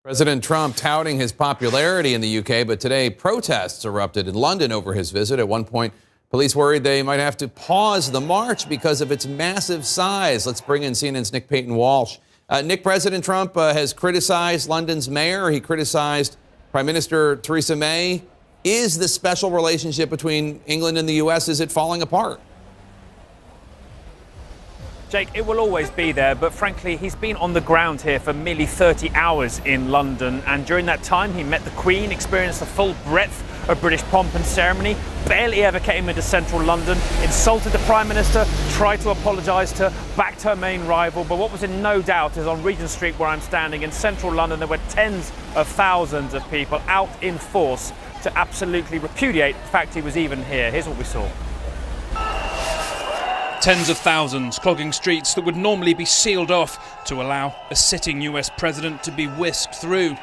President Trump touting his popularity in the UK, but today protests erupted in London over his visit. At one point, police worried they might have to pause the march because of its massive size. Let's bring in CNN's Nick Payton-Walsh. Nick, President Trump has criticized London's mayor. He criticized Prime Minister Theresa May. Is the special relationship between England and the U.S., is it falling apart? Jake, it will always be there, but frankly, he's been on the ground here for merely 30 hours in London, and during that time, he met the Queen, experienced the full breadth of British pomp and ceremony, barely ever came into central London, insulted the Prime Minister, tried to apologise to her, backed her main rival, but what was in no doubt is on Regent Street, where I'm standing, in central London, there were tens of thousands of people out in force to absolutely repudiate the fact he was even here. Here's what we saw. Tens of thousands clogging streets that would normally be sealed off to allow a sitting US president to be whisked through.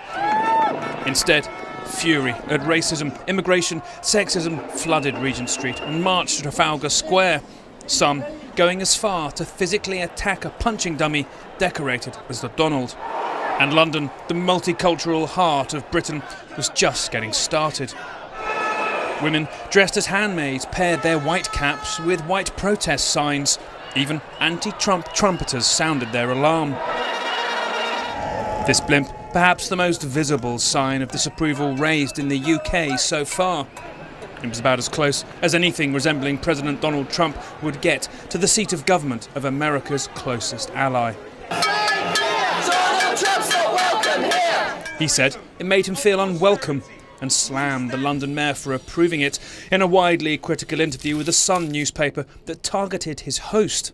Instead, fury at racism, immigration, sexism flooded Regent Street and marched to Trafalgar Square, some going as far to physically attack a punching dummy decorated as the Donald. And London, the multicultural heart of Britain, was just getting started. Women dressed as handmaids paired their white caps with white protest signs. Even anti-Trump trumpeters sounded their alarm. This blimp, perhaps the most visible sign of disapproval raised in the UK so far. It was about as close as anything resembling President Donald Trump would get to the seat of government of America's closest ally. Donald Trump's not welcome here! He said it made him feel unwelcome, and slammed the London mayor for approving it in a widely critical interview with the Sun newspaper that targeted his host.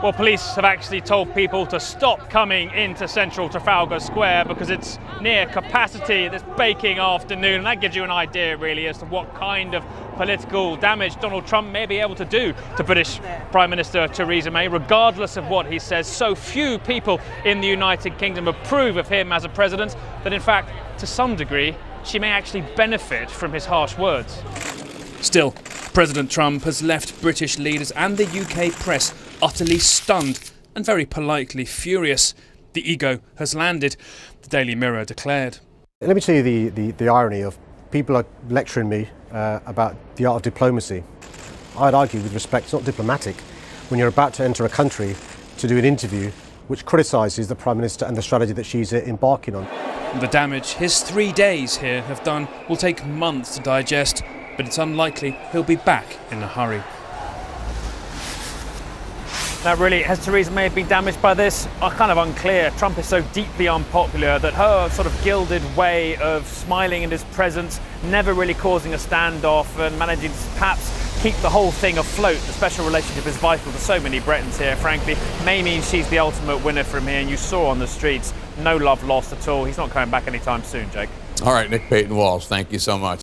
Well, police have actually told people to stop coming into central Trafalgar Square because it's near capacity this baking afternoon, and that gives you an idea really as to what kind of political damage Donald Trump may be able to do to British Prime Minister Theresa May, regardless of what he says. So few people in the United Kingdom approve of him as a president that in fact, to some degree, she may actually benefit from his harsh words. Still, President Trump has left British leaders and the UK press utterly stunned and very politely furious. The ego has landed, the Daily Mirror declared. Let me tell you the irony of people are lecturing me about the art of diplomacy. I'd argue, with respect, it's not diplomatic when you're about to enter a country to do an interview which criticises the Prime Minister and the strategy that she's embarking on. The damage his 3 days here have done will take months to digest, but it's unlikely he'll be back in a hurry. Now really, has Theresa May been damaged by this? Kind of unclear. Trump is so deeply unpopular that her sort of gilded way of smiling in his presence, never really causing a standoff and managing to perhaps keep the whole thing afloat. The special relationship is vital to so many Britons here, frankly. May means she's the ultimate winner from here, and you saw on the streets, no love lost at all. He's not coming back anytime soon, Jake. All right, Nick Payton-Walsh, thank you so much.